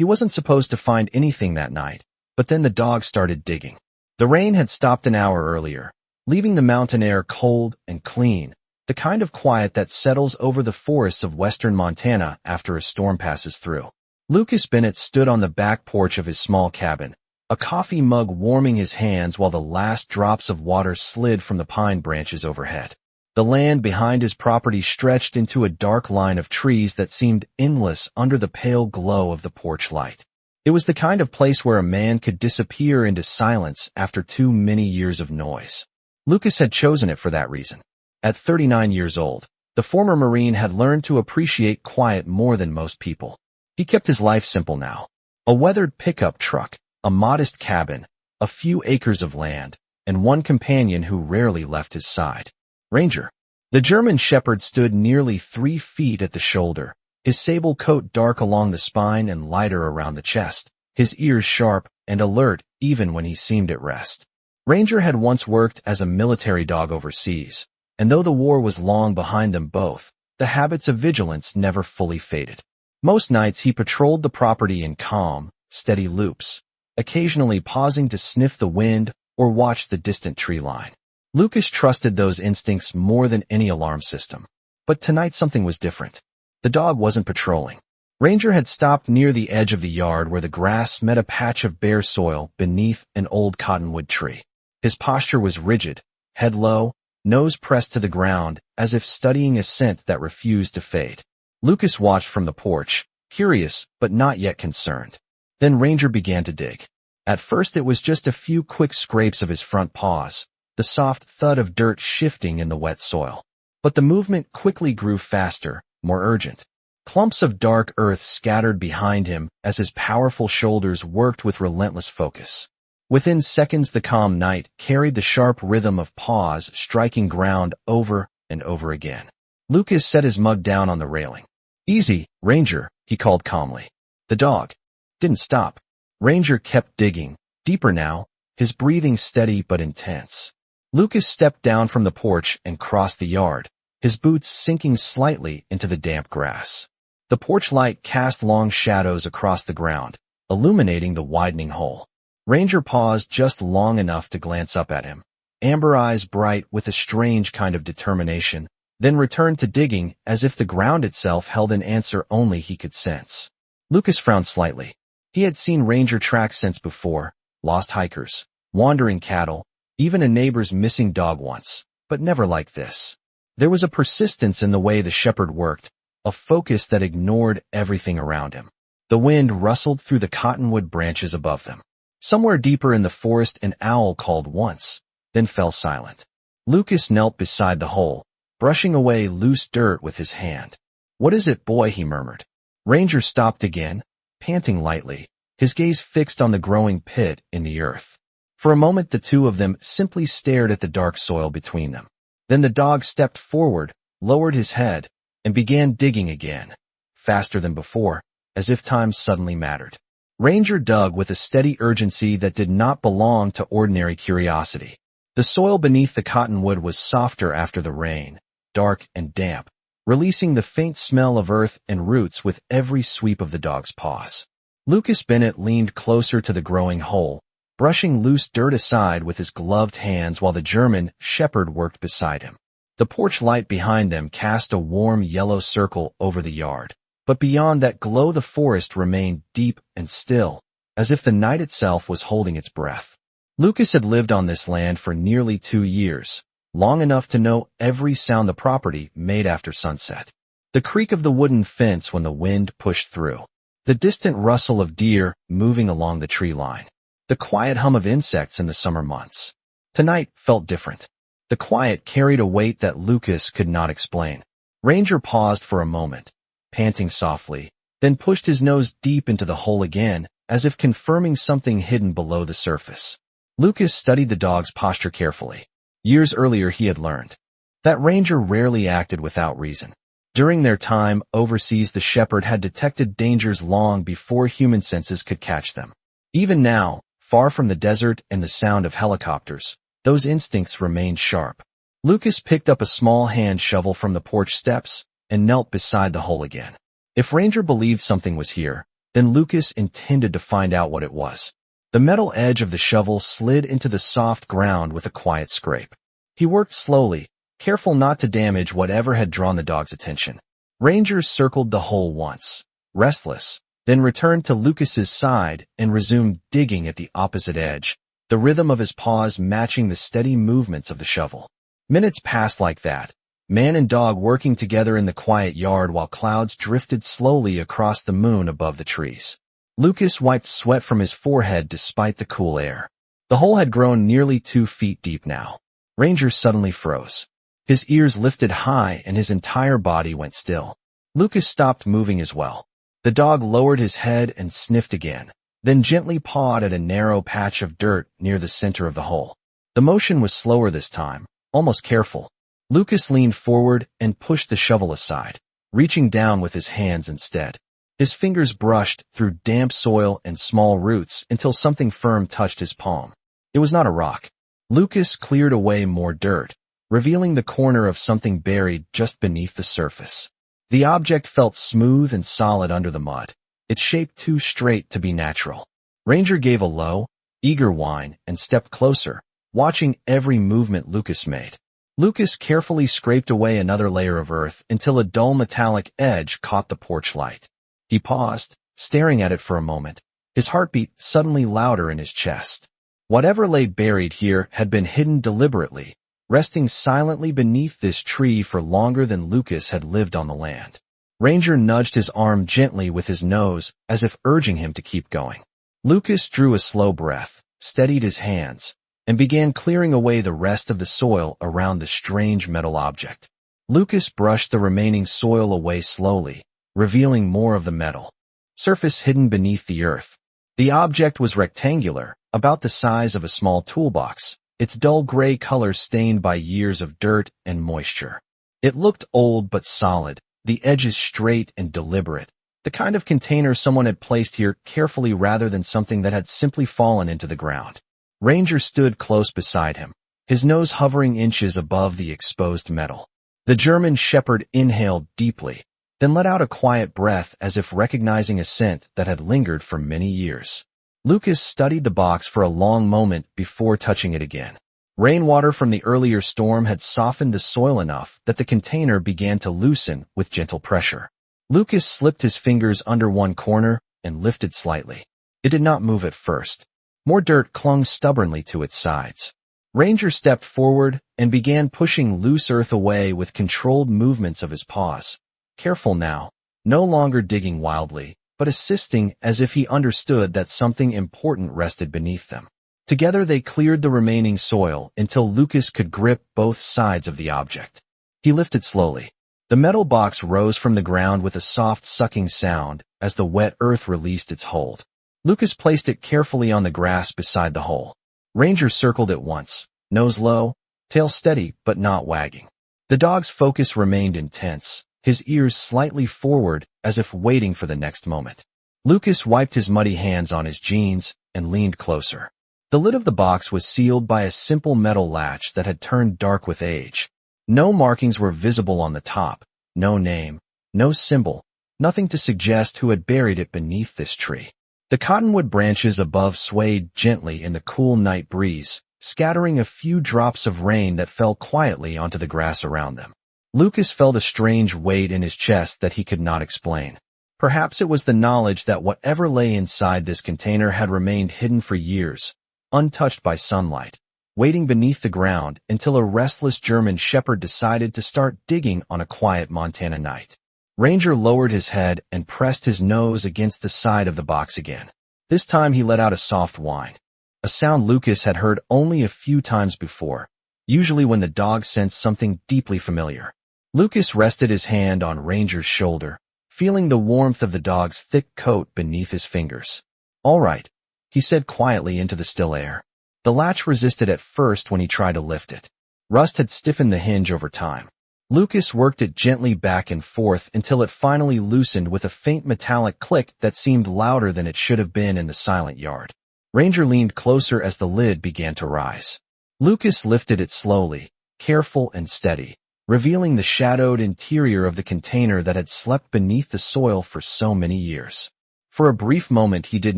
He wasn't supposed to find anything that night, but then the dog started digging. The rain had stopped an hour earlier, leaving the mountain air cold and clean, the kind of quiet that settles over the forests of western Montana after a storm passes through. Lucas Bennett stood on the back porch of his small cabin, a coffee mug warming his hands while the last drops of water slid from the pine branches overhead. The land behind his property stretched into a dark line of trees that seemed endless under the pale glow of the porch light. It was the kind of place where a man could disappear into silence after too many years of noise. Lucas had chosen it for that reason. At 39 years old, the former Marine had learned to appreciate quiet more than most people. He kept his life simple now. A weathered pickup truck, a modest cabin, a few acres of land, and one companion who rarely left his side. Ranger. The German shepherd stood nearly 3 feet at the shoulder, his sable coat dark along the spine and lighter around the chest, his ears sharp and alert even when he seemed at rest. Ranger had once worked as a military dog overseas, and though the war was long behind them both, the habits of vigilance never fully faded. Most nights he patrolled the property in calm, steady loops, occasionally pausing to sniff the wind or watch the distant tree line. Lucas trusted those instincts more than any alarm system. But tonight something was different. The dog wasn't patrolling. Ranger had stopped near the edge of the yard where the grass met a patch of bare soil beneath an old cottonwood tree. His posture was rigid, head low, nose pressed to the ground, as if studying a scent that refused to fade. Lucas watched from the porch, curious but not yet concerned. Then Ranger began to dig. At first it was just a few quick scrapes of his front paws, the soft thud of dirt shifting in the wet soil. But the movement quickly grew faster, more urgent. Clumps of dark earth scattered behind him as his powerful shoulders worked with relentless focus. Within seconds the calm night carried the sharp rhythm of paws striking ground over and over again. Lucas set his mug down on the railing. "Easy, Ranger," he called calmly. The dog didn't stop. Ranger kept digging, deeper now, his breathing steady but intense. Lucas stepped down from the porch and crossed the yard, his boots sinking slightly into the damp grass. The porch light cast long shadows across the ground, illuminating the widening hole. Ranger paused just long enough to glance up at him, amber eyes bright with a strange kind of determination, then returned to digging as if the ground itself held an answer only he could sense. Lucas frowned slightly. He had seen Ranger tracks since before, lost hikers, wandering cattle, even a neighbor's missing dog once, but never like this. There was a persistence in the way the shepherd worked, a focus that ignored everything around him. The wind rustled through the cottonwood branches above them. Somewhere deeper in the forest an owl called once, then fell silent. Lucas knelt beside the hole, brushing away loose dirt with his hand. "What is it, boy?" he murmured. Ranger stopped again, panting lightly, his gaze fixed on the growing pit in the earth. For a moment the two of them simply stared at the dark soil between them. Then the dog stepped forward, lowered his head, and began digging again, faster than before, as if time suddenly mattered. Ranger dug with a steady urgency that did not belong to ordinary curiosity. The soil beneath the cottonwood was softer after the rain, dark and damp, releasing the faint smell of earth and roots with every sweep of the dog's paws. Lucas Bennett leaned closer to the growing hole, brushing loose dirt aside with his gloved hands while the German shepherd worked beside him. The porch light behind them cast a warm yellow circle over the yard, but beyond that glow the forest remained deep and still, as if the night itself was holding its breath. Lucas had lived on this land for nearly 2 years, long enough to know every sound the property made after sunset. The creak of the wooden fence when the wind pushed through, the distant rustle of deer moving along the tree line, the quiet hum of insects in the summer months. Tonight felt different. The quiet carried a weight that Lucas could not explain. Ranger paused for a moment, panting softly, then pushed his nose deep into the hole again, as if confirming something hidden below the surface. Lucas studied the dog's posture carefully. Years earlier he had learned that Ranger rarely acted without reason. During their time overseas the shepherd had detected dangers long before human senses could catch them. Even now, far from the desert and the sound of helicopters, those instincts remained sharp. Lucas picked up a small hand shovel from the porch steps and knelt beside the hole again. If Ranger believed something was here, Then Lucas intended to find out what it was. The metal edge of the shovel slid into the soft ground with a quiet scrape. He worked slowly, careful not to damage whatever had drawn the dog's attention. Ranger circled the hole once, restless, then returned to Lucas's side and resumed digging at the opposite edge, the rhythm of his paws matching the steady movements of the shovel. Minutes passed like that, man and dog working together in the quiet yard while clouds drifted slowly across the moon above the trees. Lucas wiped sweat from his forehead despite the cool air. The hole had grown nearly 2 feet deep now. Ranger suddenly froze. His ears lifted high and his entire body went still. Lucas stopped moving as well. The dog lowered his head and sniffed again, then gently pawed at a narrow patch of dirt near the center of the hole. The motion was slower this time, almost careful. Lucas leaned forward and pushed the shovel aside, reaching down with his hands instead. His fingers brushed through damp soil and small roots until something firm touched his palm. It was not a rock. Lucas cleared away more dirt, revealing the corner of something buried just beneath the surface. The object felt smooth and solid under the mud, its shape too straight to be natural. Ranger gave a low, eager whine and stepped closer, watching every movement Lucas made. Lucas carefully scraped away another layer of earth until a dull metallic edge caught the porch light. He paused, staring at it for a moment, his heartbeat suddenly louder in his chest. Whatever lay buried here had been hidden deliberately, resting silently beneath this tree for longer than Lucas had lived on the land. Ranger nudged his arm gently with his nose as if urging him to keep going. Lucas drew a slow breath, steadied his hands, and began clearing away the rest of the soil around the strange metal object. Lucas brushed the remaining soil away slowly, revealing more of the metal surface hidden beneath the earth. The object was rectangular, about the size of a small toolbox, its dull gray color stained by years of dirt and moisture. It looked old but solid, the edges straight and deliberate, the kind of container someone had placed here carefully rather than something that had simply fallen into the ground. Ranger stood close beside him, his nose hovering inches above the exposed metal. The German shepherd inhaled deeply, then let out a quiet breath as if recognizing a scent that had lingered for many years. Lucas studied the box for a long moment before touching it again. Rainwater from the earlier storm had softened the soil enough that the container began to loosen with gentle pressure. Lucas slipped his fingers under one corner and lifted slightly. It did not move at first. More dirt clung stubbornly to its sides. Ranger stepped forward and began pushing loose earth away with controlled movements of his paws. Careful now, no longer digging wildly, but assisting as if he understood that something important rested beneath them. Together they cleared the remaining soil until Lucas could grip both sides of the object. He lifted slowly. The metal box rose from the ground with a soft sucking sound as the wet earth released its hold. Lucas placed it carefully on the grass beside the hole. Ranger circled it once, nose low, tail steady but not wagging. The dog's focus remained intense, his ears slightly forward as if waiting for the next moment. Lucas wiped his muddy hands on his jeans and leaned closer. The lid of the box was sealed by a simple metal latch that had turned dark with age. No markings were visible on the top, no name, no symbol, nothing to suggest who had buried it beneath this tree. The cottonwood branches above swayed gently in the cool night breeze, scattering a few drops of rain that fell quietly onto the grass around them. Lucas felt a strange weight in his chest that he could not explain. Perhaps it was the knowledge that whatever lay inside this container had remained hidden for years, untouched by sunlight, waiting beneath the ground until a restless German shepherd decided to start digging on a quiet Montana night. Ranger lowered his head and pressed his nose against the side of the box again. This time he let out a soft whine, a sound Lucas had heard only a few times before, usually when the dog sensed something deeply familiar. Lucas rested his hand on Ranger's shoulder, feeling the warmth of the dog's thick coat beneath his fingers. "All right," he said quietly into the still air. The latch resisted at first when he tried to lift it. Rust had stiffened the hinge over time. Lucas worked it gently back and forth until it finally loosened with a faint metallic click that seemed louder than it should have been in the silent yard. Ranger leaned closer as the lid began to rise. Lucas lifted it slowly, careful and steady, revealing the shadowed interior of the container that had slept beneath the soil for so many years. For a brief moment he did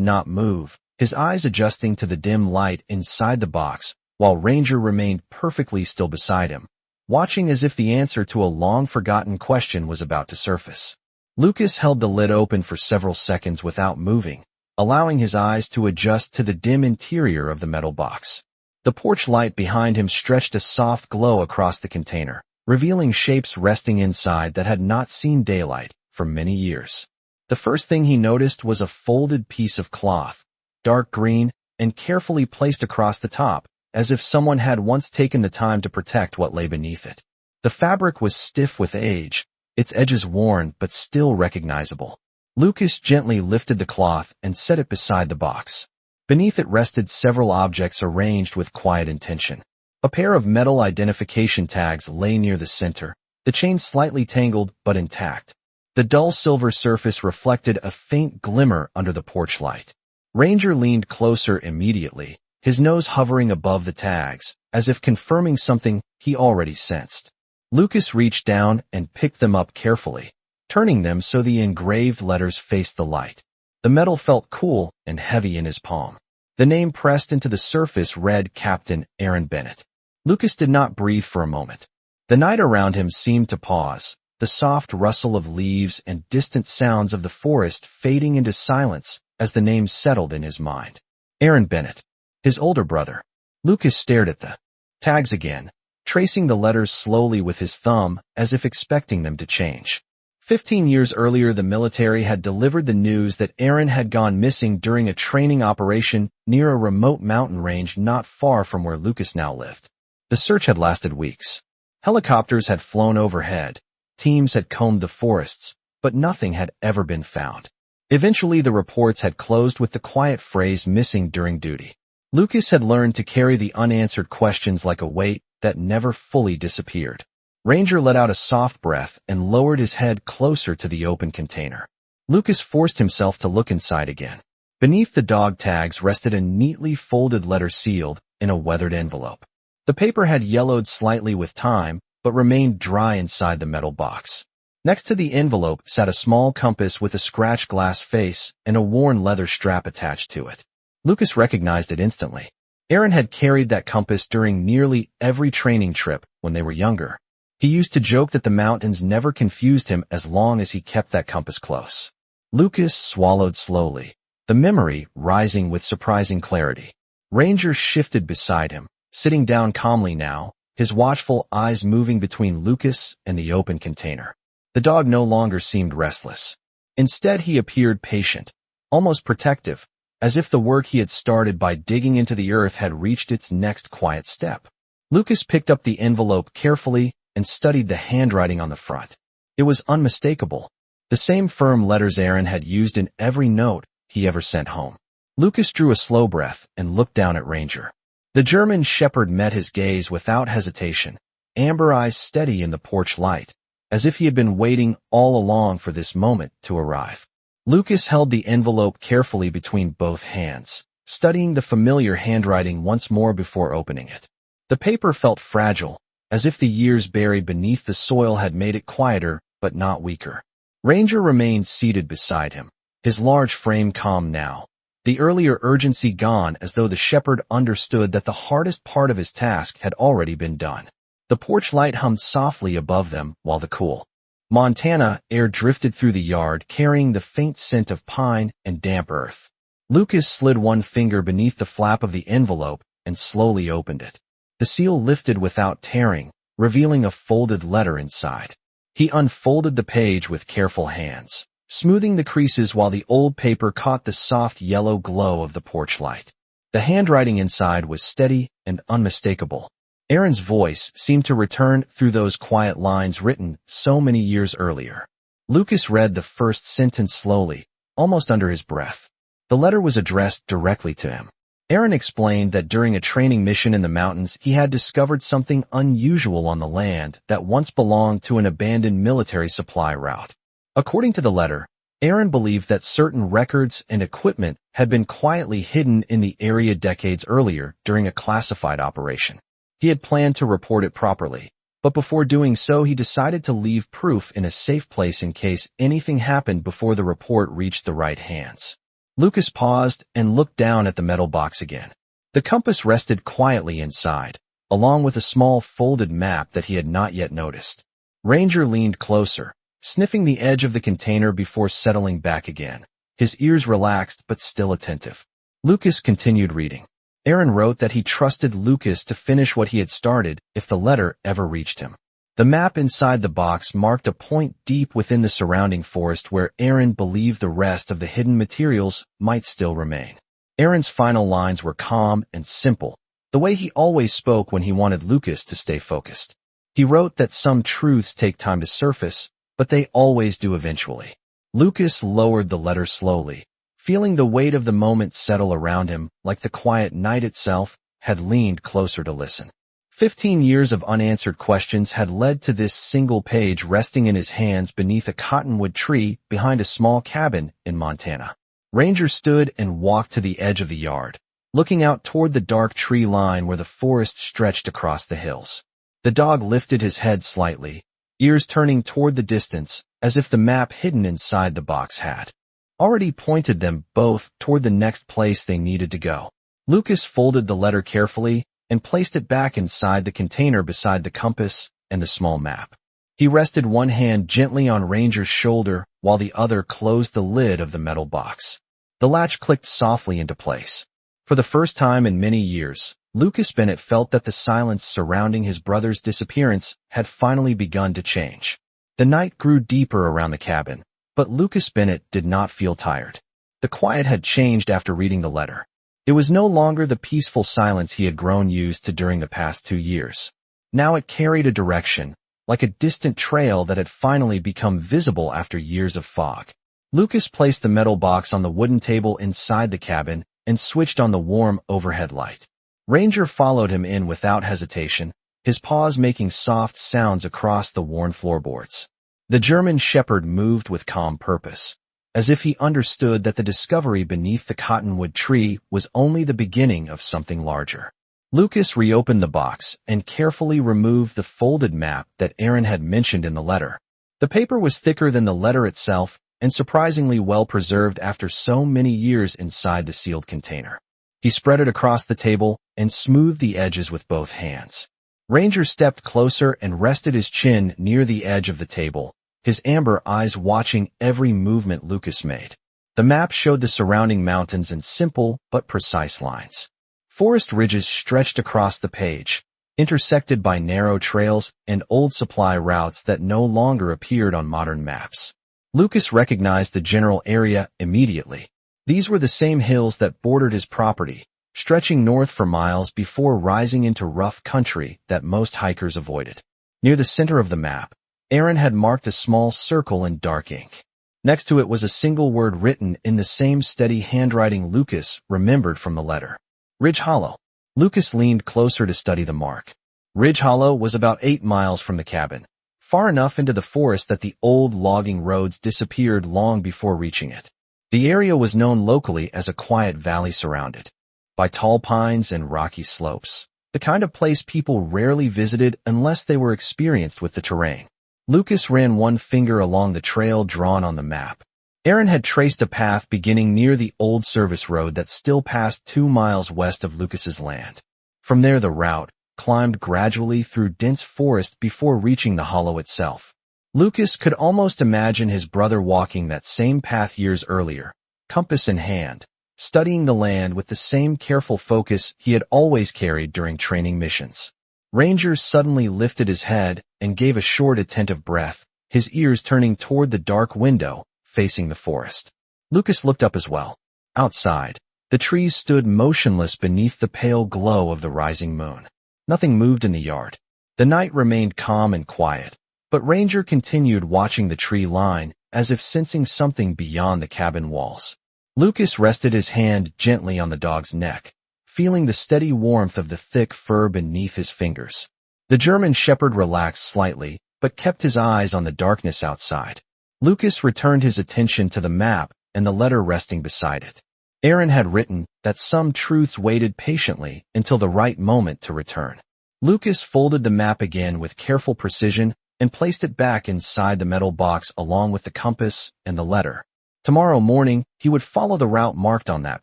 not move, his eyes adjusting to the dim light inside the box, while Ranger remained perfectly still beside him, watching as if the answer to a long-forgotten question was about to surface. Lucas held the lid open for several seconds without moving, allowing his eyes to adjust to the dim interior of the metal box. The porch light behind him stretched a soft glow across the container, revealing shapes resting inside that had not seen daylight for many years. The first thing he noticed was a folded piece of cloth, dark green, and carefully placed across the top, as if someone had once taken the time to protect what lay beneath it. The fabric was stiff with age, its edges worn but still recognizable. Lucas gently lifted the cloth and set it beside the box. Beneath it rested several objects arranged with quiet intention. A pair of metal identification tags lay near the center, the chain slightly tangled but intact. The dull silver surface reflected a faint glimmer under the porch light. Ranger leaned closer immediately, his nose hovering above the tags, as if confirming something he already sensed. Lucas reached down and picked them up carefully, turning them so the engraved letters faced the light. The metal felt cool and heavy in his palm. The name pressed into the surface read Captain Aaron Bennett. Lucas did not breathe for a moment. The night around him seemed to pause, the soft rustle of leaves and distant sounds of the forest fading into silence as the name settled in his mind. Aaron Bennett, his older brother. Lucas stared at the tags again, tracing the letters slowly with his thumb as if expecting them to change. 15 years earlier, the military had delivered the news that Aaron had gone missing during a training operation near a remote mountain range not far from where Lucas now lived. The search had lasted weeks. Helicopters had flown overhead. Teams had combed the forests, but nothing had ever been found. Eventually, the reports had closed with the quiet phrase "missing during duty." Lucas had learned to carry the unanswered questions like a weight that never fully disappeared. Ranger let out a soft breath and lowered his head closer to the open container. Lucas forced himself to look inside again. Beneath the dog tags rested a neatly folded letter sealed in a weathered envelope. The paper had yellowed slightly with time, but remained dry inside the metal box. Next to the envelope sat a small compass with a scratched glass face and a worn leather strap attached to it. Lucas recognized it instantly. Aaron had carried that compass during nearly every training trip when they were younger. He used to joke that the mountains never confused him as long as he kept that compass close. Lucas swallowed slowly, the memory rising with surprising clarity. Ranger shifted beside him, sitting down calmly now, his watchful eyes moving between Lucas and the open container. The dog no longer seemed restless. Instead, he appeared patient, almost protective, as if the work he had started by digging into the earth had reached its next quiet step. Lucas picked up the envelope carefully and studied the handwriting on the front. It was unmistakable, the same firm letters Aaron had used in every note he ever sent home. Lucas drew a slow breath and looked down at Ranger. The German shepherd met his gaze without hesitation, amber eyes steady in the porch light, as if he had been waiting all along for this moment to arrive. Lucas held the envelope carefully between both hands, studying the familiar handwriting once more before opening it. The paper felt fragile, as if the years buried beneath the soil had made it quieter but not weaker. Ranger remained seated beside him, his large frame calm now, the earlier urgency gone, as though the shepherd understood that the hardest part of his task had already been done. The porch light hummed softly above them while the cool Montana air drifted through the yard, carrying the faint scent of pine and damp earth. Lucas slid one finger beneath the flap of the envelope and slowly opened it. The seal lifted without tearing, revealing a folded letter inside. He unfolded the page with careful hands, smoothing the creases while the old paper caught the soft yellow glow of the porch light. The handwriting inside was steady and unmistakable. Aaron's voice seemed to return through those quiet lines written so many years earlier. Lucas read the first sentence slowly, almost under his breath. The letter was addressed directly to him. Aaron explained that during a training mission in the mountains, he had discovered something unusual on the land that once belonged to an abandoned military supply route. According to the letter, Aaron believed that certain records and equipment had been quietly hidden in the area decades earlier during a classified operation. He had planned to report it properly, But before doing so, he decided to leave proof in a safe place in case anything happened before the report reached the right hands. Lucas paused and looked down at the metal box again. The compass rested quietly inside, along with a small folded map that he had not yet noticed. Ranger leaned closer, sniffing the edge of the container before settling back again, his ears relaxed but still attentive. Lucas continued reading. Aaron wrote that he trusted Lucas to finish what he had started if the letter ever reached him. The map inside the box marked a point deep within the surrounding forest where Aaron believed the rest of the hidden materials might still remain. Aaron's final lines were calm and simple, the way he always spoke when he wanted Lucas to stay focused. He wrote that some truths take time to surface, but they always do eventually. Lucas lowered the letter slowly, feeling the weight of the moment settle around him like the quiet night itself, had leaned closer to listen. 15 years of unanswered questions had led to this single page resting in his hands beneath a cottonwood tree behind a small cabin in Montana. Ranger stood and walked to the edge of the yard, looking out toward the dark tree line where the forest stretched across the hills. The dog lifted his head slightly, ears turning toward the distance, as if the map hidden inside the box had already pointed them both toward the next place they needed to go. Lucas folded the letter carefully and placed it back inside the container beside the compass and the small map. He rested one hand gently on Ranger's shoulder while the other closed the lid of the metal box. The latch clicked softly into place. For the first time in many years, Lucas Bennett felt that the silence surrounding his brother's disappearance had finally begun to change. The night grew deeper around the cabin, but Lucas Bennett did not feel tired. The quiet had changed after reading the letter. It was no longer the peaceful silence he had grown used to during the past 2 years. Now it carried a direction, like a distant trail that had finally become visible after years of fog. Lucas placed the metal box on the wooden table inside the cabin and switched on the warm overhead light. Ranger followed him in without hesitation, his paws making soft sounds across the worn floorboards. The German shepherd moved with calm purpose, as if he understood that the discovery beneath the cottonwood tree was only the beginning of something larger. Lucas reopened the box and carefully removed the folded map that Aaron had mentioned in the letter. The paper was thicker than the letter itself and surprisingly well preserved after so many years inside the sealed container. He spread it across the table and smoothed the edges with both hands. Ranger stepped closer and rested his chin near the edge of the table, his amber eyes watching every movement Lucas made. The map showed the surrounding mountains in simple but precise lines. Forest ridges stretched across the page, intersected by narrow trails and old supply routes that no longer appeared on modern maps. Lucas recognized the general area immediately. These were the same hills that bordered his property, stretching north for miles before rising into rough country that most hikers avoided. Near the center of the map, Aaron had marked a small circle in dark ink. Next to it was a single word written in the same steady handwriting Lucas remembered from the letter. Ridge Hollow. Lucas leaned closer to study the mark. Ridge Hollow was about 8 miles from the cabin, far enough into the forest that the old logging roads disappeared long before reaching it. The area was known locally as a quiet valley surrounded by tall pines and rocky slopes, the kind of place people rarely visited unless they were experienced with the terrain. Lucas ran one finger along the trail drawn on the map. Aaron had traced a path beginning near the old service road that still passed 2 miles west of Lucas's land. From there the route climbed gradually through dense forest before reaching the hollow itself. Lucas could almost imagine his brother walking that same path years earlier, compass in hand, studying the land with the same careful focus he had always carried during training missions. Ranger suddenly lifted his head and gave a short, attentive breath, his ears turning toward the dark window facing the forest. Lucas looked up as well. Outside, the trees stood motionless beneath the pale glow of the rising moon. Nothing moved in the yard. The night remained calm and quiet, but Ranger continued watching the tree line as if sensing something beyond the cabin walls. Lucas rested his hand gently on the dog's neck, feeling the steady warmth of the thick fur beneath his fingers. The German shepherd relaxed slightly, but kept his eyes on the darkness outside. Lucas returned his attention to the map and the letter resting beside it. Aaron had written that some truths waited patiently until the right moment to return. Lucas folded the map again with careful precision and placed it back inside the metal box along with the compass and the letter. Tomorrow morning, he would follow the route marked on that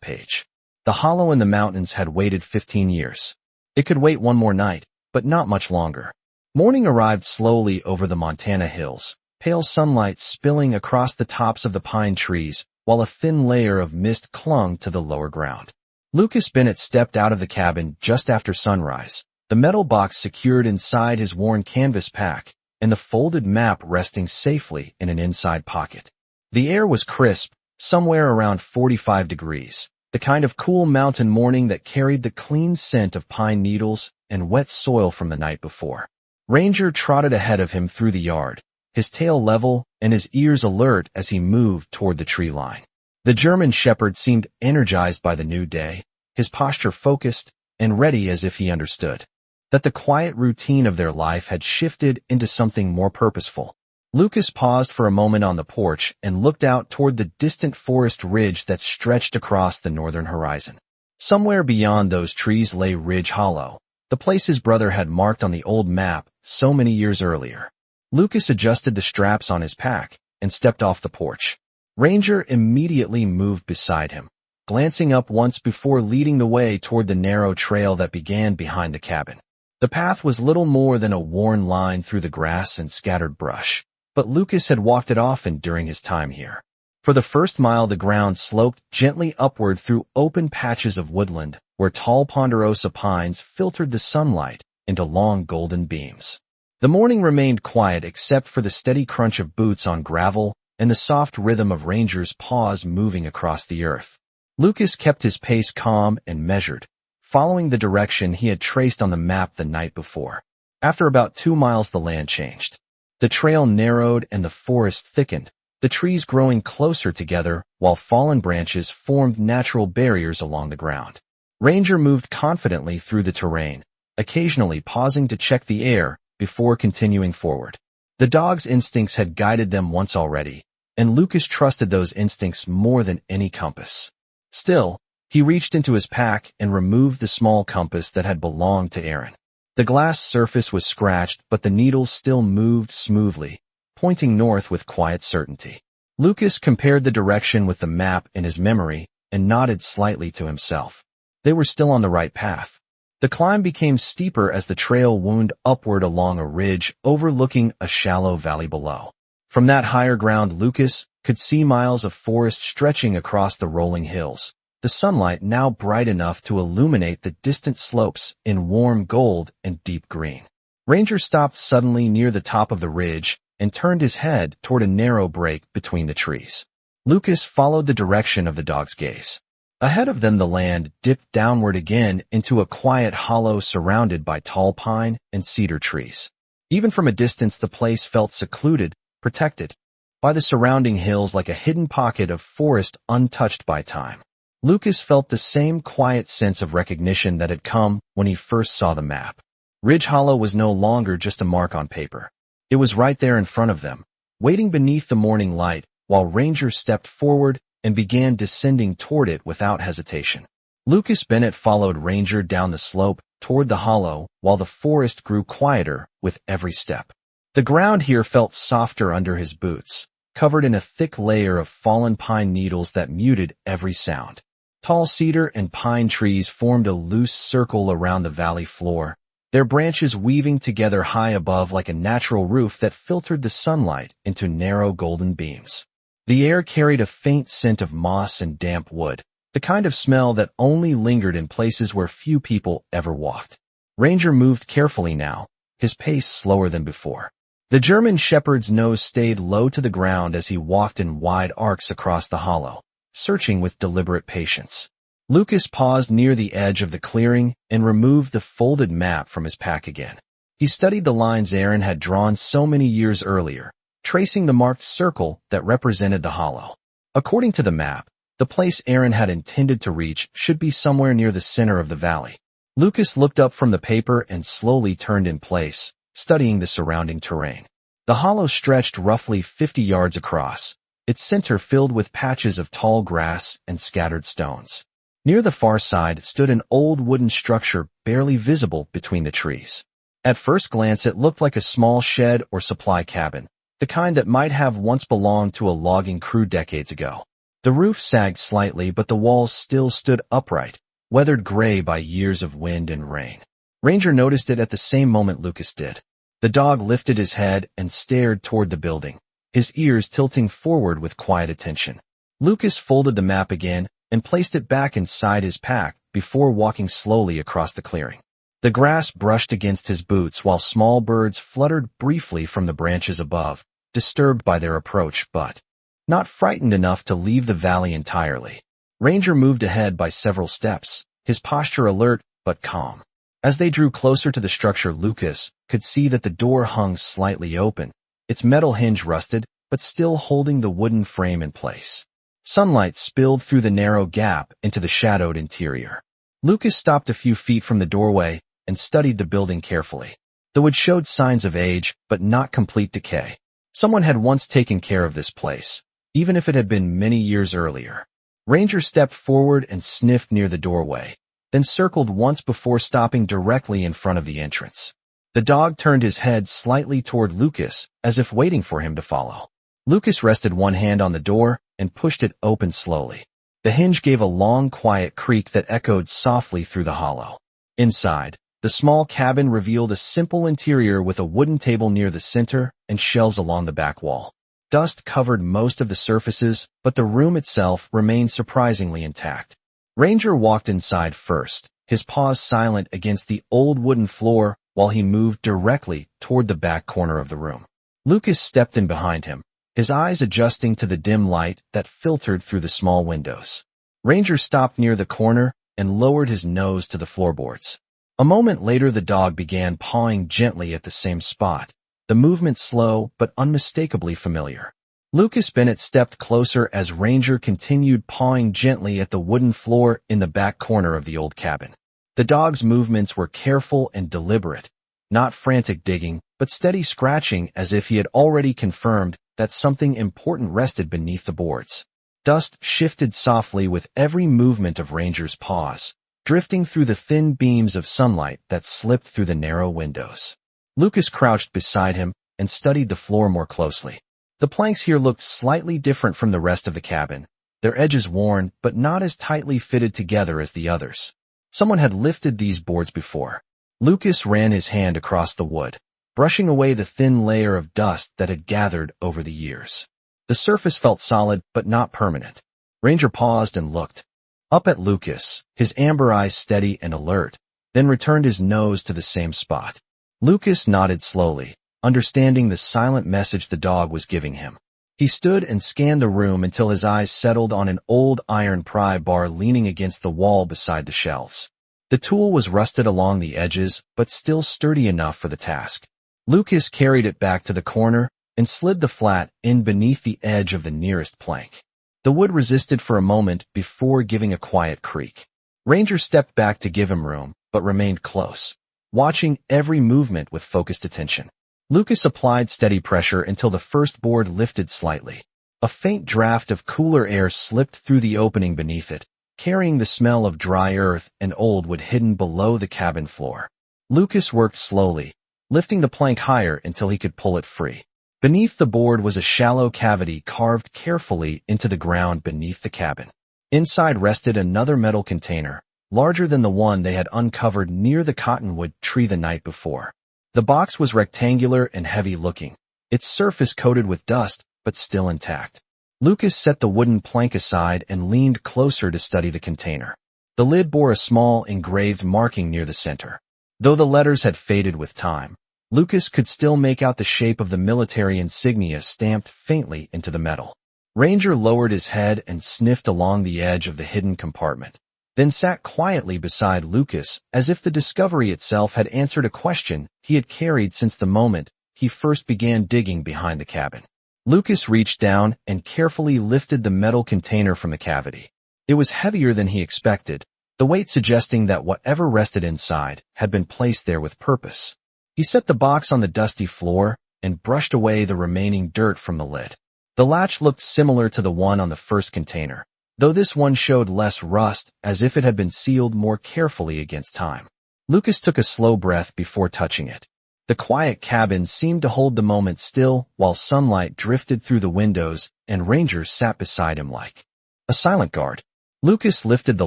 page. The hollow in the mountains had waited 15 years. It could wait one more night, but not much longer. Morning arrived slowly over the Montana hills, pale sunlight spilling across the tops of the pine trees, while a thin layer of mist clung to the lower ground. Lucas Bennett stepped out of the cabin just after sunrise, the metal box secured inside his worn canvas pack, and the folded map resting safely in an inside pocket. The air was crisp, somewhere around 45 degrees, the kind of cool mountain morning that carried the clean scent of pine needles and wet soil from the night before. Ranger trotted ahead of him through the yard, his tail level and his ears alert as he moved toward the tree line. The German shepherd seemed energized by the new day, his posture focused and ready as if he understood that the quiet routine of their life had shifted into something more purposeful. Lucas paused for a moment on the porch and looked out toward the distant forest ridge that stretched across the northern horizon. Somewhere beyond those trees lay Ridge Hollow, the place his brother had marked on the old map so many years earlier. Lucas adjusted the straps on his pack and stepped off the porch. Ranger immediately moved beside him, glancing up once before leading the way toward the narrow trail that began behind the cabin. The path was little more than a worn line through the grass and scattered brush, but Lucas had walked it often during his time here. For the first mile, the ground sloped gently upward through open patches of woodland, where tall ponderosa pines filtered the sunlight into long golden beams. The morning remained quiet except for the steady crunch of boots on gravel and the soft rhythm of Ranger's paws moving across the earth. Lucas kept his pace calm and measured, following the direction he had traced on the map the night before. After about 2 miles, the land changed. The trail narrowed and the forest thickened, the trees growing closer together while fallen branches formed natural barriers along the ground. Ranger moved confidently through the terrain, occasionally pausing to check the air before continuing forward. The dog's instincts had guided them once already, and Lucas trusted those instincts more than any compass. Still, he reached into his pack and removed the small compass that had belonged to Aaron. The glass surface was scratched, but the needles still moved smoothly, pointing north with quiet certainty. Lucas compared the direction with the map in his memory and nodded slightly to himself. They were still on the right path. The climb became steeper as the trail wound upward along a ridge overlooking a shallow valley below. From that higher ground, Lucas could see miles of forest stretching across the rolling hills, the sunlight now bright enough to illuminate the distant slopes in warm gold and deep green. Ranger stopped suddenly near the top of the ridge and turned his head toward a narrow break between the trees. Lucas followed the direction of the dog's gaze. Ahead of them, the land dipped downward again into a quiet hollow surrounded by tall pine and cedar trees. Even from a distance, the place felt secluded, protected by the surrounding hills like a hidden pocket of forest untouched by time. Lucas felt the same quiet sense of recognition that had come when he first saw the map. Ridge Hollow was no longer just a mark on paper. It was right there in front of them, waiting beneath the morning light, while Ranger stepped forward and began descending toward it without hesitation. Lucas Bennett followed Ranger down the slope toward the hollow, while the forest grew quieter with every step. The ground here felt softer under his boots, covered in a thick layer of fallen pine needles that muted every sound. Tall cedar and pine trees formed a loose circle around the valley floor, their branches weaving together high above like a natural roof that filtered the sunlight into narrow golden beams. The air carried a faint scent of moss and damp wood, the kind of smell that only lingered in places where few people ever walked. Ranger moved carefully now, his pace slower than before. The German shepherd's nose stayed low to the ground as he walked in wide arcs across the hollow, searching with deliberate patience. Lucas paused near the edge of the clearing and removed the folded map from his pack again. He studied the lines Aaron had drawn so many years earlier, tracing the marked circle that represented the hollow. According to the map, the place Aaron had intended to reach should be somewhere near the center of the valley. Lucas looked up from the paper and slowly turned in place, studying the surrounding terrain. The hollow stretched roughly 50 yards across, its center filled with patches of tall grass and scattered stones. Near the far side stood an old wooden structure barely visible between the trees. At first glance, it looked like a small shed or supply cabin, the kind that might have once belonged to a logging crew decades ago. The roof sagged slightly, but the walls still stood upright, weathered gray by years of wind and rain. Ranger noticed it at the same moment Lucas did. The dog lifted his head and stared toward the building, his ears tilting forward with quiet attention. Lucas folded the map again and placed it back inside his pack before walking slowly across the clearing. The grass brushed against his boots while small birds fluttered briefly from the branches above, disturbed by their approach but not frightened enough to leave the valley entirely. Ranger moved ahead by several steps, his posture alert but calm. As they drew closer to the structure, Lucas could see that the door hung slightly open, its metal hinge rusted, but still holding the wooden frame in place. Sunlight spilled through the narrow gap into the shadowed interior. Lucas stopped a few feet from the doorway and studied the building carefully. The wood showed signs of age, but not complete decay. Someone had once taken care of this place, even if it had been many years earlier. Ranger stepped forward and sniffed near the doorway, then circled once before stopping directly in front of the entrance. The dog turned his head slightly toward Lucas, as if waiting for him to follow. Lucas rested one hand on the door and pushed it open slowly. The hinge gave a long, quiet creak that echoed softly through the hollow. Inside, the small cabin revealed a simple interior with a wooden table near the center and shelves along the back wall. Dust covered most of the surfaces, but the room itself remained surprisingly intact. Ranger walked inside first, his paws silent against the old wooden floor while he moved directly toward the back corner of the room. Lucas stepped in behind him, his eyes adjusting to the dim light that filtered through the small windows. Ranger stopped near the corner and lowered his nose to the floorboards. A moment later, the dog began pawing gently at the same spot, the movement slow but unmistakably familiar. Lucas Bennett stepped closer as Ranger continued pawing gently at the wooden floor in the back corner of the old cabin. The dog's movements were careful and deliberate, not frantic digging, but steady scratching as if he had already confirmed that something important rested beneath the boards. Dust shifted softly with every movement of Ranger's paws, drifting through the thin beams of sunlight that slipped through the narrow windows. Lucas crouched beside him and studied the floor more closely. The planks here looked slightly different from the rest of the cabin, their edges worn but not as tightly fitted together as the others. Someone had lifted these boards before. Lucas ran his hand across the wood, brushing away the thin layer of dust that had gathered over the years. The surface felt solid but not permanent. Ranger paused and looked up at Lucas, his amber eyes steady and alert, then returned his nose to the same spot. Lucas nodded slowly, understanding the silent message the dog was giving him. He stood and scanned the room until his eyes settled on an old iron pry bar leaning against the wall beside the shelves. The tool was rusted along the edges, but still sturdy enough for the task. Lucas carried it back to the corner and slid the flat end beneath the edge of the nearest plank. The wood resisted for a moment before giving a quiet creak. Ranger stepped back to give him room, but remained close, watching every movement with focused attention. Lucas applied steady pressure until the first board lifted slightly. A faint draft of cooler air slipped through the opening beneath it, carrying the smell of dry earth and old wood hidden below the cabin floor. Lucas worked slowly, lifting the plank higher until he could pull it free. Beneath the board was a shallow cavity carved carefully into the ground beneath the cabin. Inside rested another metal container, larger than the one they had uncovered near the cottonwood tree the night before. The box was rectangular and heavy-looking, its surface coated with dust, but still intact. Lucas set the wooden plank aside and leaned closer to study the container. The lid bore a small engraved marking near the center. Though the letters had faded with time, Lucas could still make out the shape of the military insignia stamped faintly into the metal. Ranger lowered his head and sniffed along the edge of the hidden compartment, then sat quietly beside Lucas as if the discovery itself had answered a question he had carried since the moment he first began digging behind the cabin. Lucas reached down and carefully lifted the metal container from the cavity. It was heavier than he expected, the weight suggesting that whatever rested inside had been placed there with purpose. He set the box on the dusty floor and brushed away the remaining dirt from the lid. The latch looked similar to the one on the first container, though this one showed less rust as if it had been sealed more carefully against time. Lucas took a slow breath before touching it. The quiet cabin seemed to hold the moment still while sunlight drifted through the windows and Ranger sat beside him like a silent guard. Lucas lifted the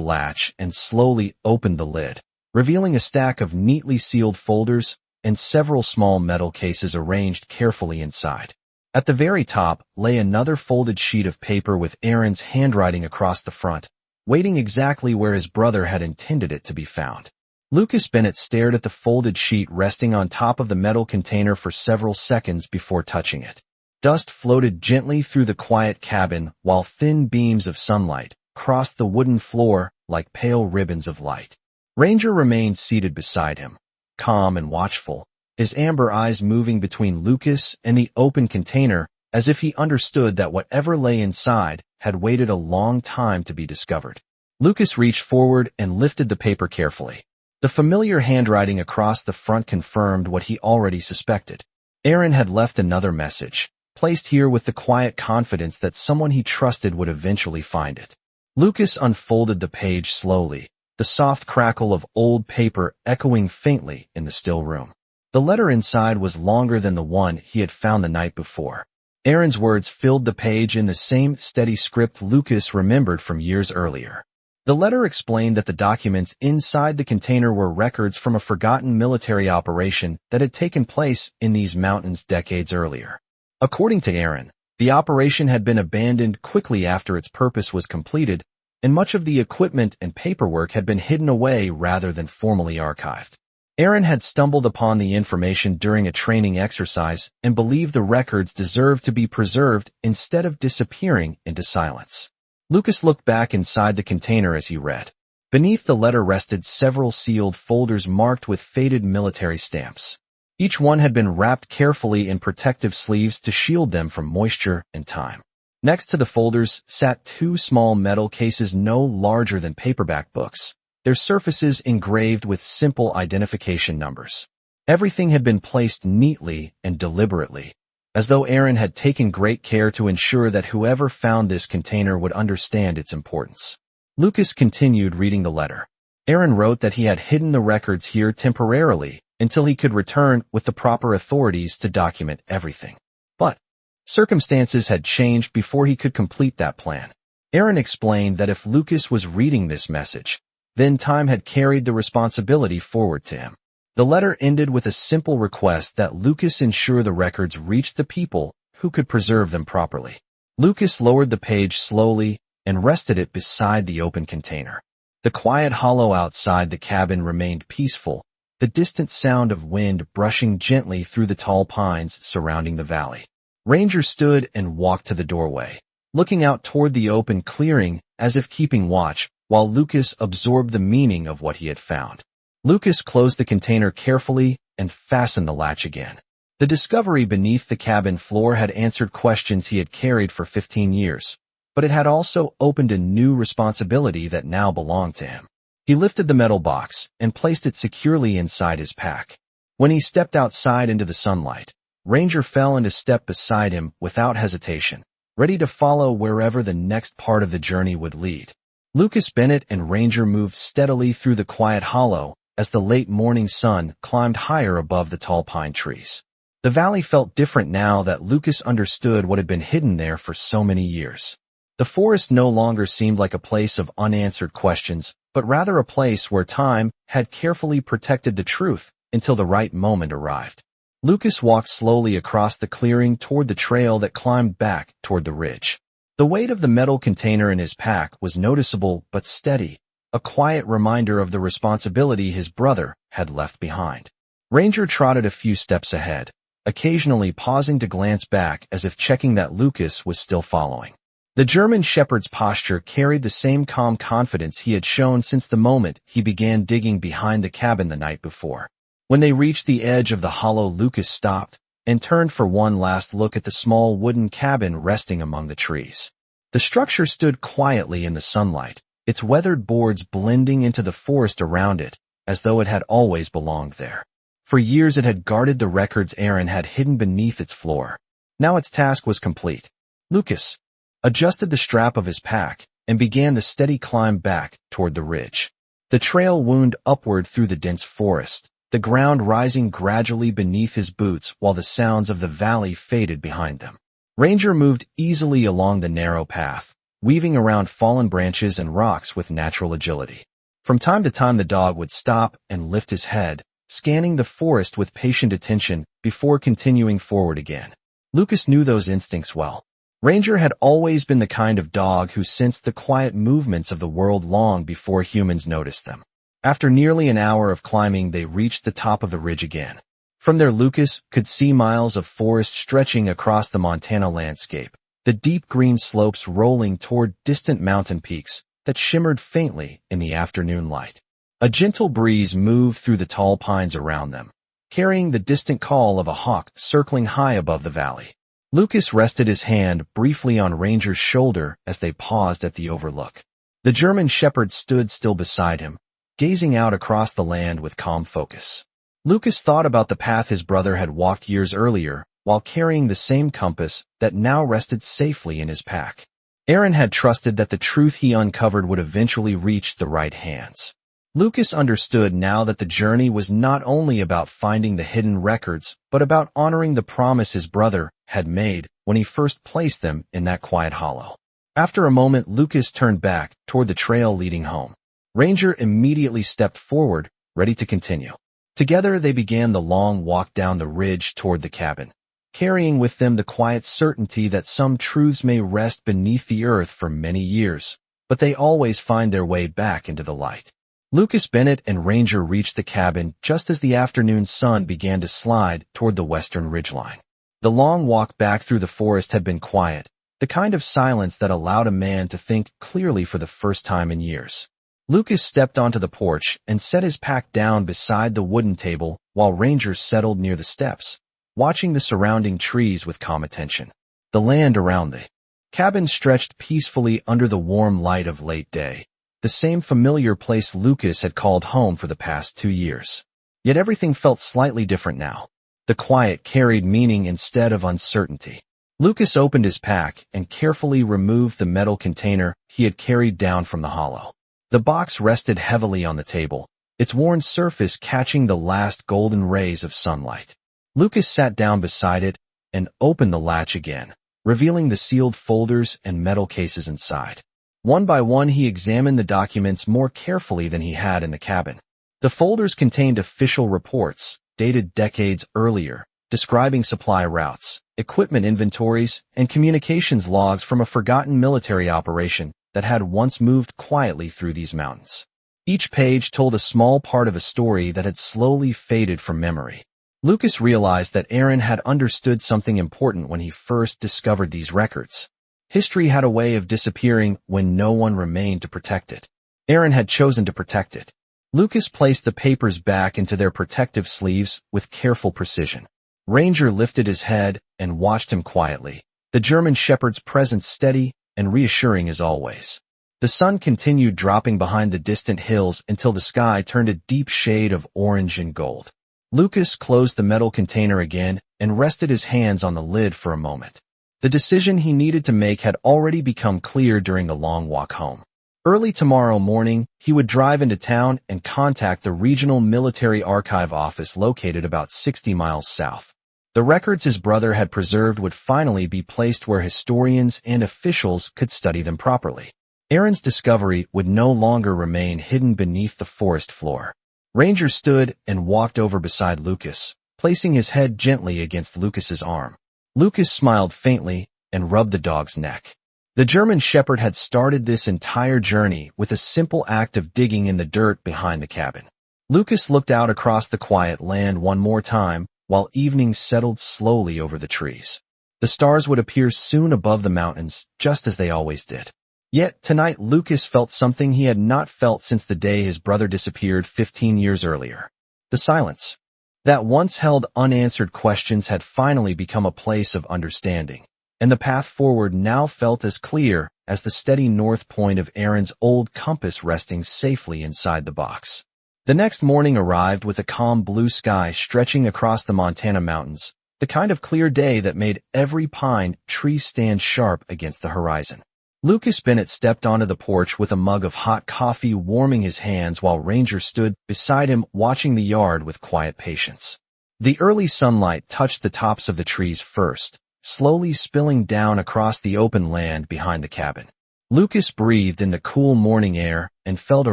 latch and slowly opened the lid, revealing a stack of neatly sealed folders and several small metal cases arranged carefully inside. At the very top lay another folded sheet of paper with Aaron's handwriting across the front, waiting exactly where his brother had intended it to be found. Lucas Bennett stared at the folded sheet resting on top of the metal container for several seconds before touching it. Dust floated gently through the quiet cabin while thin beams of sunlight crossed the wooden floor like pale ribbons of light. Ranger remained seated beside him, calm and watchful, his amber eyes moving between Lucas and the open container as if he understood that whatever lay inside had waited a long time to be discovered. Lucas reached forward and lifted the paper carefully. The familiar handwriting across the front confirmed what he already suspected. Aaron had left another message, placed here with the quiet confidence that someone he trusted would eventually find it. Lucas unfolded the page slowly, the soft crackle of old paper echoing faintly in the still room. The letter inside was longer than the one he had found the night before. Aaron's words filled the page in the same steady script Lucas remembered from years earlier. The letter explained that the documents inside the container were records from a forgotten military operation that had taken place in these mountains decades earlier. According to Aaron, the operation had been abandoned quickly after its purpose was completed, and much of the equipment and paperwork had been hidden away rather than formally archived. Aaron had stumbled upon the information during a training exercise and believed the records deserved to be preserved instead of disappearing into silence. Lucas looked back inside the container as he read. Beneath the letter rested several sealed folders marked with faded military stamps. Each one had been wrapped carefully in protective sleeves to shield them from moisture and time. Next to the folders sat two small metal cases no larger than paperback books, their surfaces engraved with simple identification numbers. Everything had been placed neatly and deliberately, as though Aaron had taken great care to ensure that whoever found this container would understand its importance. Lucas continued reading the letter. Aaron wrote that he had hidden the records here temporarily until he could return with the proper authorities to document everything. But circumstances had changed before he could complete that plan. Aaron explained that if Lucas was reading this message, then time had carried the responsibility forward to him. The letter ended with a simple request that Lucas ensure the records reached the people who could preserve them properly. Lucas lowered the page slowly and rested it beside the open container. The quiet hollow outside the cabin remained peaceful, the distant sound of wind brushing gently through the tall pines surrounding the valley. Ranger stood and walked to the doorway, looking out toward the open clearing as if keeping watch, while Lucas absorbed the meaning of what he had found. Lucas closed the container carefully and fastened the latch again. The discovery beneath the cabin floor had answered questions he had carried for 15 years, but it had also opened a new responsibility that now belonged to him. He lifted the metal box and placed it securely inside his pack. When he stepped outside into the sunlight, Ranger fell into step beside him without hesitation, ready to follow wherever the next part of the journey would lead. Lucas Bennett and Ranger moved steadily through the quiet hollow as the late morning sun climbed higher above the tall pine trees. The valley felt different now that Lucas understood what had been hidden there for so many years. The forest no longer seemed like a place of unanswered questions, but rather a place where time had carefully protected the truth until the right moment arrived. Lucas walked slowly across the clearing toward the trail that climbed back toward the ridge. The weight of the metal container in his pack was noticeable but steady, a quiet reminder of the responsibility his brother had left behind. Ranger trotted a few steps ahead, occasionally pausing to glance back as if checking that Lucas was still following. The German shepherd's posture carried the same calm confidence he had shown since the moment he began digging behind the cabin the night before. When they reached the edge of the hollow, Lucas stopped and turned for one last look at the small wooden cabin resting among the trees. The structure stood quietly in the sunlight, its weathered boards blending into the forest around it, as though it had always belonged there. For years it had guarded the records Aaron had hidden beneath its floor. Now its task was complete. Lucas adjusted the strap of his pack and began the steady climb back toward the ridge. The trail wound upward through the dense forest, the ground rising gradually beneath his boots while the sounds of the valley faded behind them. Ranger moved easily along the narrow path, weaving around fallen branches and rocks with natural agility. From time to time the dog would stop and lift his head, scanning the forest with patient attention before continuing forward again. Lucas knew those instincts well. Ranger had always been the kind of dog who sensed the quiet movements of the world long before humans noticed them. After nearly an hour of climbing, they reached the top of the ridge again. From there, Lucas could see miles of forest stretching across the Montana landscape, the deep green slopes rolling toward distant mountain peaks that shimmered faintly in the afternoon light. A gentle breeze moved through the tall pines around them, carrying the distant call of a hawk circling high above the valley. Lucas rested his hand briefly on Ranger's shoulder as they paused at the overlook. The German shepherd stood still beside him, gazing out across the land with calm focus. Lucas thought about the path his brother had walked years earlier while carrying the same compass that now rested safely in his pack. Aaron had trusted that the truth he uncovered would eventually reach the right hands. Lucas understood now that the journey was not only about finding the hidden records, but about honoring the promise his brother had made when he first placed them in that quiet hollow. After a moment, Lucas turned back toward the trail leading home. Ranger immediately stepped forward, ready to continue. Together they began the long walk down the ridge toward the cabin, carrying with them the quiet certainty that some truths may rest beneath the earth for many years, but they always find their way back into the light. Lucas Bennett and Ranger reached the cabin just as the afternoon sun began to slide toward the western ridgeline. The long walk back through the forest had been quiet, the kind of silence that allowed a man to think clearly for the first time in years. Lucas stepped onto the porch and set his pack down beside the wooden table while Ranger settled near the steps, watching the surrounding trees with calm attention. The land around the cabin stretched peacefully under the warm light of late day, the same familiar place Lucas had called home for the past 2 years. Yet everything felt slightly different now. The quiet carried meaning instead of uncertainty. Lucas opened his pack and carefully removed the metal container he had carried down from the hollow. The box rested heavily on the table, its worn surface catching the last golden rays of sunlight. Lucas sat down beside it and opened the latch again, revealing the sealed folders and metal cases inside. One by one he examined the documents more carefully than he had in the cabin. The folders contained official reports, dated decades earlier, describing supply routes, equipment inventories, and communications logs from a forgotten military operation that had once moved quietly through these mountains. Each page told a small part of a story that had slowly faded from memory. Lucas realized that Aaron had understood something important when he first discovered these records. History had a way of disappearing when no one remained to protect it. Aaron had chosen to protect it. Lucas placed the papers back into their protective sleeves with careful precision. Ranger lifted his head and watched him quietly, the German shepherd's presence steady and reassuring as always. The sun continued dropping behind the distant hills until the sky turned a deep shade of orange and gold. Lucas closed the metal container again and rested his hands on the lid for a moment. The decision he needed to make had already become clear during the long walk home. Early tomorrow morning, he would drive into town and contact the regional military archive office located about 60 miles south. The records his brother had preserved would finally be placed where historians and officials could study them properly. Aaron's discovery would no longer remain hidden beneath the forest floor. Ranger stood and walked over beside Lucas, placing his head gently against Lucas's arm. Lucas smiled faintly and rubbed the dog's neck. The German shepherd had started this entire journey with a simple act of digging in the dirt behind the cabin. Lucas looked out across the quiet land one more time, while evening settled slowly over the trees. The stars would appear soon above the mountains, just as they always did. Yet tonight Lucas felt something he had not felt since the day his brother disappeared 15 years earlier. The silence that once held unanswered questions had finally become a place of understanding, and the path forward now felt as clear as the steady north point of Aaron's old compass resting safely inside the box. The next morning arrived with a calm blue sky stretching across the Montana mountains, the kind of clear day that made every pine tree stand sharp against the horizon. Lucas Bennett stepped onto the porch with a mug of hot coffee warming his hands while Ranger stood beside him watching the yard with quiet patience. The early sunlight touched the tops of the trees first, slowly spilling down across the open land behind the cabin. Lucas breathed in the cool morning air and felt a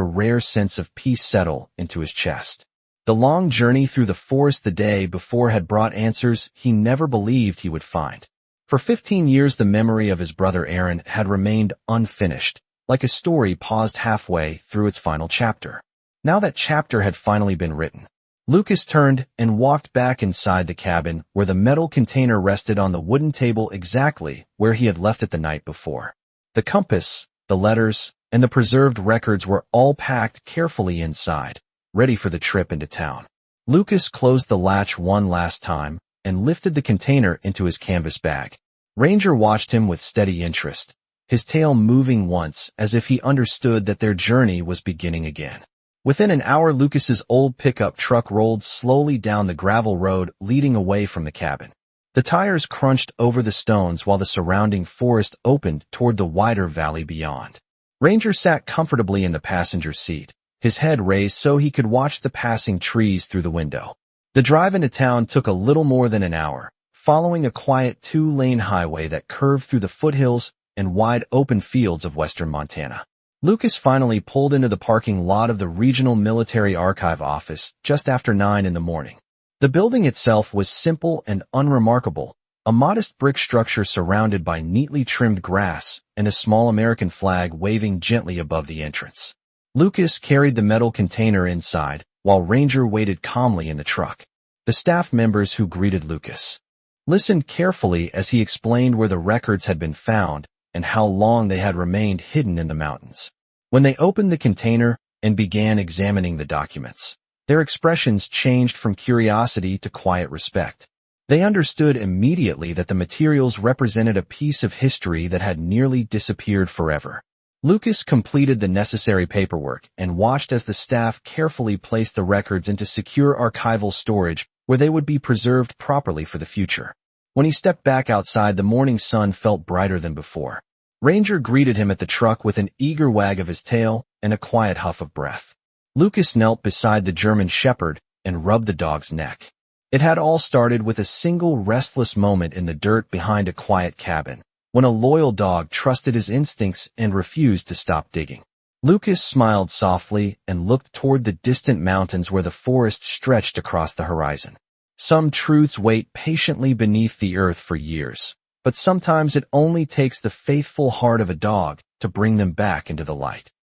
rare sense of peace settle into his chest. The long journey through the forest the day before had brought answers he never believed he would find. For 15 years the memory of his brother Aaron had remained unfinished, like a story paused halfway through its final chapter. Now that chapter had finally been written. Lucas turned and walked back inside the cabin where the metal container rested on the wooden table exactly where he had left it the night before. The compass, the letters, and the preserved records were all packed carefully inside, ready for the trip into town. Lucas closed the latch one last time and lifted the container into his canvas bag. Ranger watched him with steady interest, his tail moving once as if he understood that their journey was beginning again. Within an hour, Lucas's old pickup truck rolled slowly down the gravel road leading away from the cabin. The tires crunched over the stones while the surrounding forest opened toward the wider valley beyond. Ranger sat comfortably in the passenger seat, his head raised so he could watch the passing trees through the window. The drive into town took a little more than an hour, following a quiet 2-lane highway that curved through the foothills and wide open fields of western Montana. Lucas finally pulled into the parking lot of the Regional Military Archive office just after 9 in the morning. The building itself was simple and unremarkable, a modest brick structure surrounded by neatly trimmed grass and a small American flag waving gently above the entrance. Lucas carried the metal container inside, while Ranger waited calmly in the truck. The staff members who greeted Lucas listened carefully as he explained where the records had been found and how long they had remained hidden in the mountains. When they opened the container and began examining the documents, their expressions changed from curiosity to quiet respect. They understood immediately that the materials represented a piece of history that had nearly disappeared forever. Lucas completed the necessary paperwork and watched as the staff carefully placed the records into secure archival storage where they would be preserved properly for the future. When he stepped back outside, the morning sun felt brighter than before. Ranger greeted him at the truck with an eager wag of his tail and a quiet huff of breath. Lucas knelt beside the German shepherd and rubbed the dog's neck. It had all started with a single restless moment in the dirt behind a quiet cabin, when a loyal dog trusted his instincts and refused to stop digging. Lucas smiled softly and looked toward the distant mountains where the forest stretched across the horizon. Some truths wait patiently beneath the earth for years, but sometimes it only takes the faithful heart of a dog to bring them back into the light.